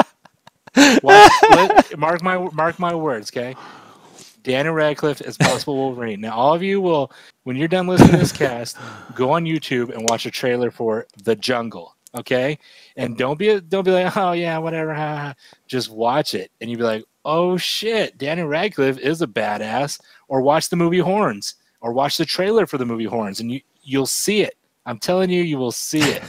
Mark my words, okay? Daniel Radcliffe is possible Wolverine. Now, all of you will, when you're done listening to this cast, go on YouTube and watch a trailer for The Jungle. Okay, and don't be like, oh yeah, whatever. Just watch it, and you'll be like, oh shit, Daniel Radcliffe is a badass. Or watch the movie Horns, or watch the trailer for the movie Horns, and you'll see it. I'm telling you, you will see it.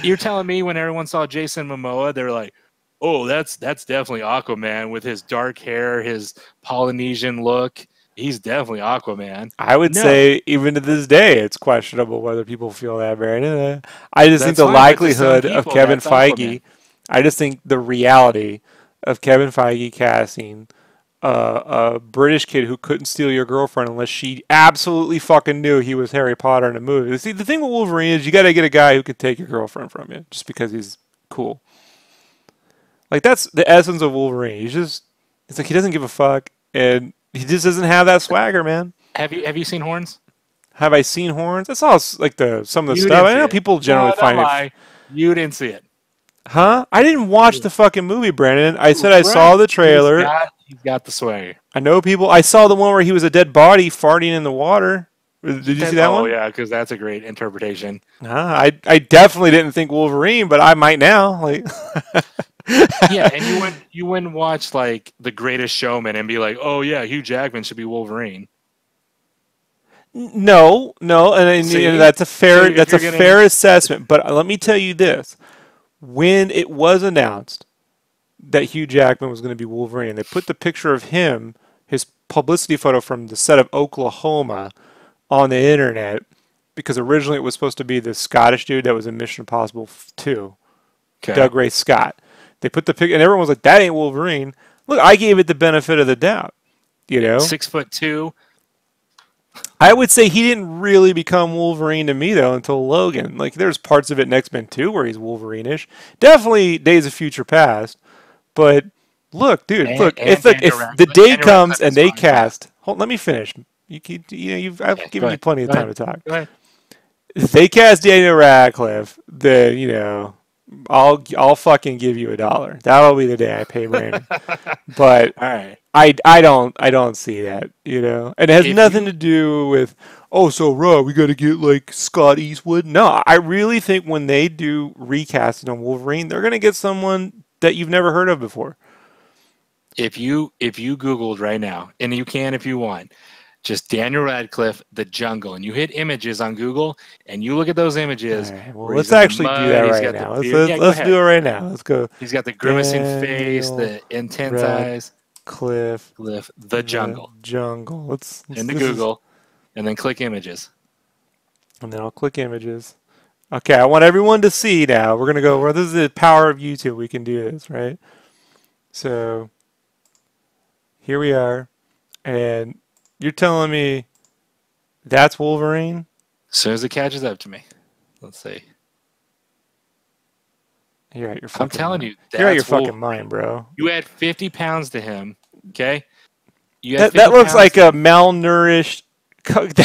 You're telling me when everyone saw Jason Momoa, they were like, oh, that's definitely Aquaman with his dark hair, his Polynesian look. He's definitely Aquaman. I would say, even to this day, it's questionable whether people feel that very. I just think the likelihood of Kevin Feige, I just think the reality of Kevin Feige casting a British kid who couldn't steal your girlfriend unless she absolutely fucking knew he was Harry Potter in a movie. See, the thing with Wolverine is you got to get a guy who can take your girlfriend from you just because he's cool. Like, that's the essence of Wolverine. It's like he doesn't give a fuck, and he just doesn't have that swagger, man. Have you seen Horns? Have I seen Horns? That's all like some of the stuff. I know people generally find it. You didn't see it. Huh? I didn't watch the fucking movie, Brandon. I said I saw the trailer. He's got the swagger. I know people. I saw the one where he was a dead body farting in the water. Did you see that one? Oh, yeah, because that's a great interpretation. I definitely didn't think Wolverine, but I might now. Like, yeah, and you wouldn't watch like The Greatest Showman and be like, oh yeah, Hugh Jackman should be Wolverine. No, and that's a fair assessment. But let me tell you this: when it was announced that Hugh Jackman was going to be Wolverine, they put the picture of him, his publicity photo from the set of Oklahoma, on the internet, because originally it was supposed to be the Scottish dude that was in Mission Impossible 2, Doug Ray Scott. They put the picture, and everyone was like, "That ain't Wolverine." Look, I gave it the benefit of the doubt. 6'2". I would say he didn't really become Wolverine to me though until Logan. Like, there's parts of it in X-Men 2 where he's Wolverine-ish. Definitely Days of Future Past. But look, dude, if the day comes and they cast, let me finish. I've given you plenty of time to talk. Go ahead. If they cast Daniel Radcliffe, then I'll fucking give you $1. That'll be the day I pay Brandon. But all right. I don't see that, and it has nothing to do with, so Rob, we got to get like Scott Eastwood. No, I really think when they do recasting on Wolverine, they're gonna get someone that you've never heard of before. If you Googled right now, and you can if you want, just Daniel Radcliffe, The Jungle, and you hit images on Google, and you look at those images. Right, well, let's actually do that right now. Let's do it right now. Let's go. He's got the grimacing face, the intense eyes. Cliff, The Jungle. Let's into Google, and then click images. And then I'll click images, Okay, I want everyone to see now. We're gonna go. Well, this is the power of YouTube. We can do this, right? So here we are, and you're telling me that's Wolverine? As soon as it catches up to me, let's see. You're out your I'm fucking telling mind. you, You're out your that's fucking Wolverine. mind, bro. You add 50 pounds to him, okay? You add That 50 looks pounds like to a him. malnourished. That's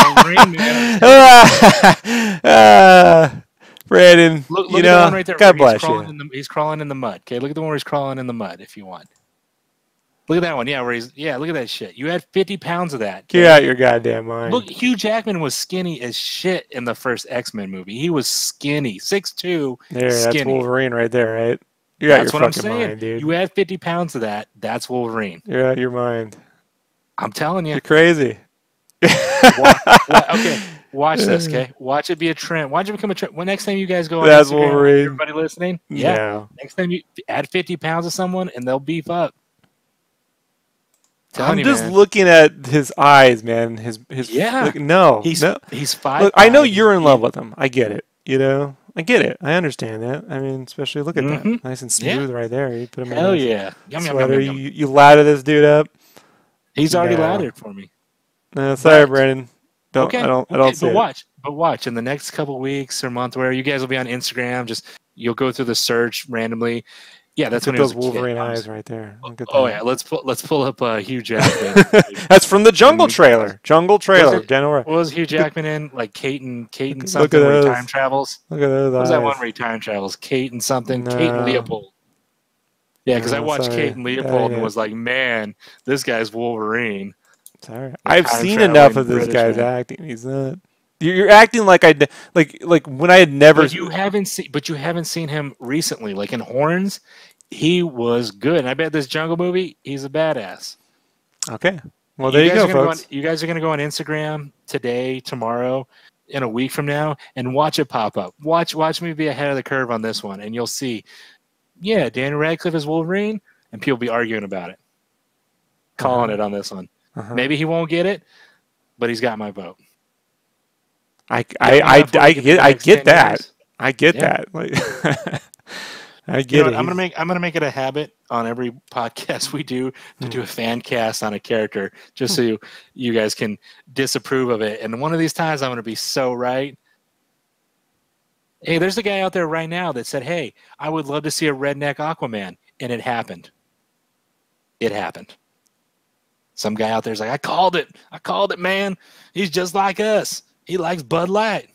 Wolverine, man. Brandon, Look at the one right there where God bless you. he's crawling in the mud. Okay, look at the one where he's crawling in the mud if you want. Look at that one. Yeah, look at that shit. You had 50 pounds of that. Okay? You're out your goddamn mind. Look, Hugh Jackman was skinny as shit in the first X-Men movie. He was skinny, 6'2", There, that's skinny. Wolverine right there, right? You're out That's your what I'm fucking saying. mind, dude. You add 50 pounds of that, that's Wolverine. You're out your mind. I'm telling you. You're crazy. Okay, watch this, okay? Watch it be a trend. Watch it become a trend. When next time you guys go on That's Instagram, Wolverine. everybody listening, yeah. No. Next time you add 50 pounds of someone and they'll beef up. I'm just looking at his eyes, man. His yeah. Look, no, He's no. 5'5". Look, I know you're in love with him. I get it. You know, I get it. I understand that. I mean, especially look at that, nice and smooth right there. You put him Hell in yeah. Yum, sweater. Yum, yum, yum. You ladder this dude up. He's already lathered for me. No, sorry, Brandon. I don't see it. But watch in the next couple of weeks or month where you guys will be on Instagram. You'll go through the search randomly. Yeah, that's when those Wolverine eyes right there. Yeah, let's pull up Hugh Jackman. That's from the Jungle trailer. What was Hugh Jackman in? Like Kate and something where he time travels. Look at those eyes. What was that one where he time travels? Kate and something. No. Kate and Leopold. Yeah, because I watched Kate and Leopold and was like, man, this guy's Wolverine. Sorry, I've seen enough of this guy's acting. He's not. You're acting like like when I had never. But you haven't seen him recently. Like in Horns, he was good. And I bet this Jungle movie, he's a badass. Okay, well there you go, folks. You guys are gonna go on Instagram today, tomorrow, in a week from now, and watch it pop up. Watch me be ahead of the curve on this one, and you'll see. Yeah, Daniel Radcliffe is Wolverine, and people be arguing about it, calling it on this one. Maybe he won't get it, but he's got my vote. I get that. I get that. Like, I get it. I'm gonna make it a habit on every podcast we do to do a fan cast on a character, just so you guys can disapprove of it. And one of these times, I'm gonna be so right. Hey, there's a guy out there right now that said, "Hey, I would love to see a redneck Aquaman," and it happened. It happened. Some guy out there's like, I called it, man. He's just like us. He likes Bud Light.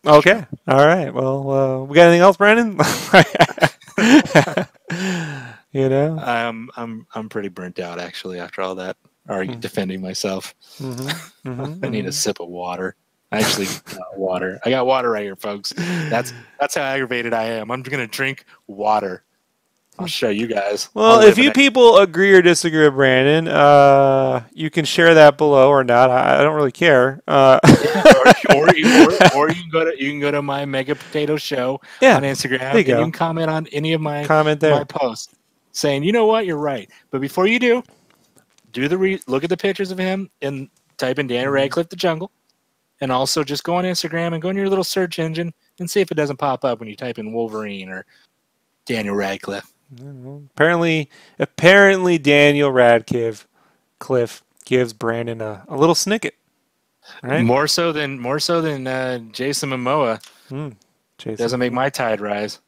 Okay. All right. Well, we got anything else, Brandon? You know, I'm pretty burnt out actually after all that. Defending myself. I need a sip of water. I actually got water. I got water right here, folks. That's how aggravated I am. I'm gonna drink water. I'll show you guys. Well, if you people agree or disagree with Brandon, you can share that below or not. I don't really care. Or you can go to my Mega Potato Show on Instagram, and you can comment on any of my posts saying, you know what, you're right. But before you do look at the pictures of him and type in Daniel Radcliffe the Jungle, and also just go on Instagram and go in your little search engine and see if it doesn't pop up when you type in Wolverine or Daniel Radcliffe. Apparently, Daniel Radcliffe gives Brandon a little snicket, right? More so than Jason Momoa. Jason doesn't make my tide rise.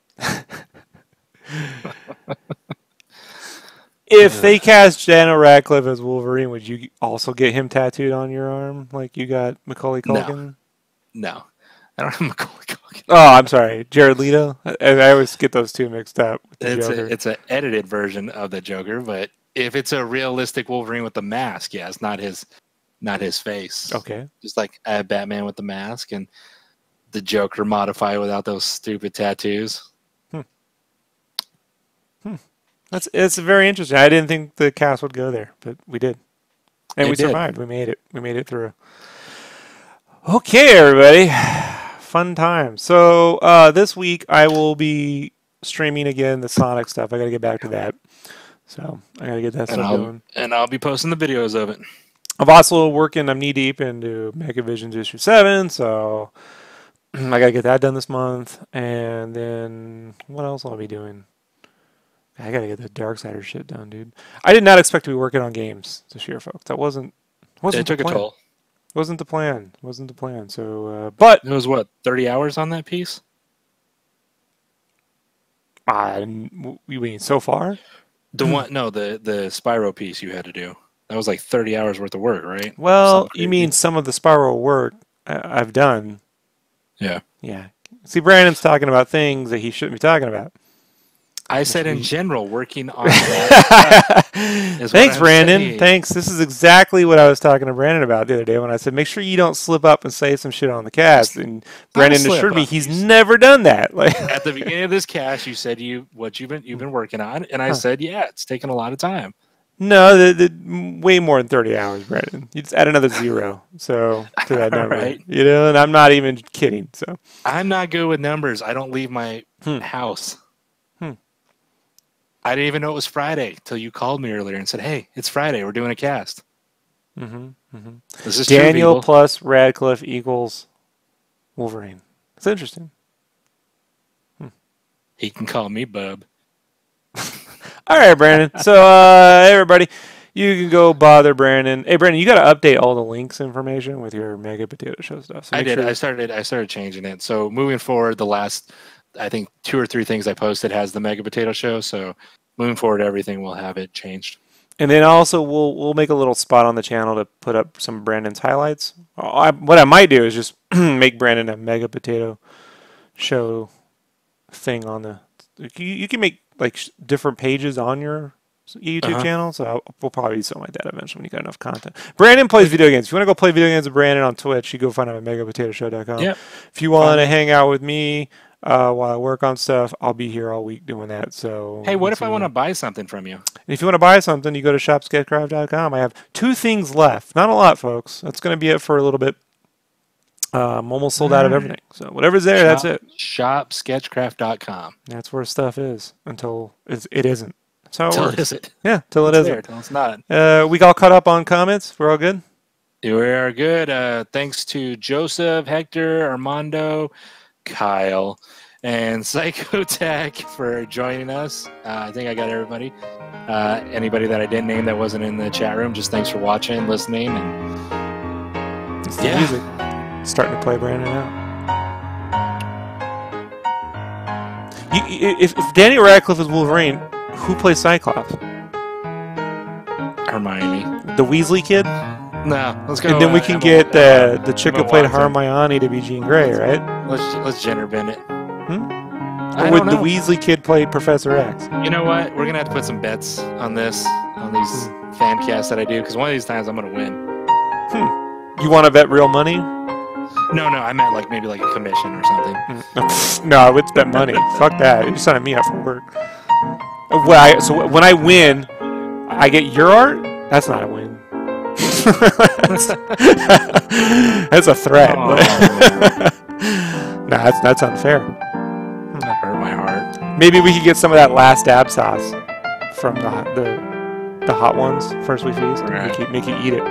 If they cast Daniel Radcliffe as Wolverine, would you also get him tattooed on your arm like you got Macaulay Culkin? No. I don't have Macaulay Culkin. Oh, I'm sorry. Jared Leto? I always get those two mixed up. It's an edited version of the Joker, but if it's a realistic Wolverine with the mask, it's not his face. Okay. Just like I have Batman with the mask and the Joker modified without those stupid tattoos. It's very interesting. I didn't think the cast would go there, but we did. And we survived. We made it. We made it through. Okay, everybody. Fun time. So this week I will be streaming again the Sonic stuff. I got to get back to that. So I got to get that stuff going. And I'll be posting the videos of it. I'm also working. I'm knee deep into Mega Visions issue 7, so I gotta get that done this month. And then what else will I be doing? I gotta get the Darksider shit done, dude. I did not expect to be working on games this year, folks. That wasn't It the took a plan. toll. Wasn't the plan. Wasn't the plan. So, but It was what, 30 hours on that piece? you mean so far? The one, no, the Spyro piece you had to do. That was like 30 hours worth of work, right? Well, Something you crazy. mean some of the spiral work I've done. Yeah. Yeah. See, Brandon's talking about things that he shouldn't be talking about. I said in general, working on that stuff. Thanks, Brandon. Thanks. This is exactly what I was talking to Brandon about the other day when I said, make sure you don't slip up and say some shit on the cast. And Brandon assured me he's never done that. Like at the beginning of this cast, you said you've been working on, and I said, yeah, it's taken a lot of time. No, the way more than 30 hours, Brandon. You just add another 0 to that number. Right. You know, and I'm not even kidding. So I'm not good with numbers. I don't leave my house. I didn't even know it was Friday till you called me earlier and said, "Hey, it's Friday. We're doing a cast." This is Daniel true, plus Radcliffe equals Wolverine. It's interesting. He can call me Bub. All right, Brandon. So, everybody, you can go bother Brandon. Hey, Brandon, you got to update all the links information with your Mega Potato Show stuff. So I did. Sure I started changing it. So moving forward, the last, I think 2 or 3 things I posted has the Mega Potato Show. So moving forward, everything will have it changed. And then also we'll make a little spot on the channel to put up some of Brandon's highlights. What I might do is just make Brandon a Mega Potato Show thing on the. You can make like different pages on your YouTube channel, so we'll probably do something like that eventually when you got enough content. Brandon plays video games. If you want to go play video games with Brandon on Twitch, you go find him at megapotatoshow.com. Yep. If you want to hang out with me while I work on stuff, I'll be here all week doing that. So hey, what if I want to buy something from you? If you want to buy something, you go to shopsketchcraft.com. I have 2 things left. Not a lot, folks. That's going to be it for a little bit. I'm almost sold out of everything. So whatever's there, that's it. Shopsketchcraft.com. That's where stuff is until it isn't. That's how it Till works. it isn't. Yeah, till it isn't. Till it's not. We all caught up on comments. We're all good? We are good. Thanks to Joseph, Hector, Armando, Kyle, and Psychotech for joining us. I think I got everybody. Anybody that I didn't name that wasn't in the chat room, just thanks for watching, listening, and it's the music. Starting to play Brandon now. If Daniel Radcliffe is Wolverine, who plays Cyclops? Hermione. The Weasley kid? No, let's go. And then we can get the chick who played Hermione to be Jean Grey, right? Let's gender bend it. Or would the Weasley kid play Professor X? You know what? We're gonna have to put some bets on this, on these fan casts that I do, because one of these times I'm gonna win. You want to bet real money? No, I meant like maybe like a commission or something. No, I would bet money. Fuck that. You're signing me up for work. So when I win, I get your art? That's not a win. That's a threat. No, that's unfair. That hurt my heart. Maybe we could get some of that last dab sauce from the hot ones first we feast. Right. Make you eat it.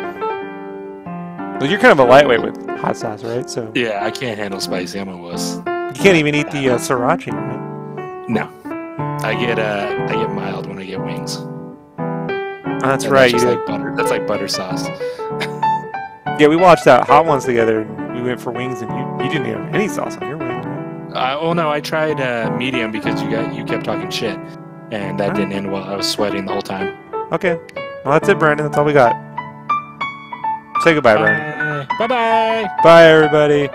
Well, you're kind of a lightweight with hot sauce, right? So yeah, I can't handle spicy. I'm a wuss. You can't even eat the sriracha, right? No, I get mild when I get wings. That's right. That's like butter. That's like butter sauce. Yeah, we watched that Hot Ones together. And we went for wings, and you didn't have any sauce on your wings. Right? Oh no, I tried medium because you kept talking shit, and that didn't end well. I was sweating the whole time. Okay, well that's it, Brandon. That's all we got. Say goodbye, Brandon. Bye bye. Bye, everybody.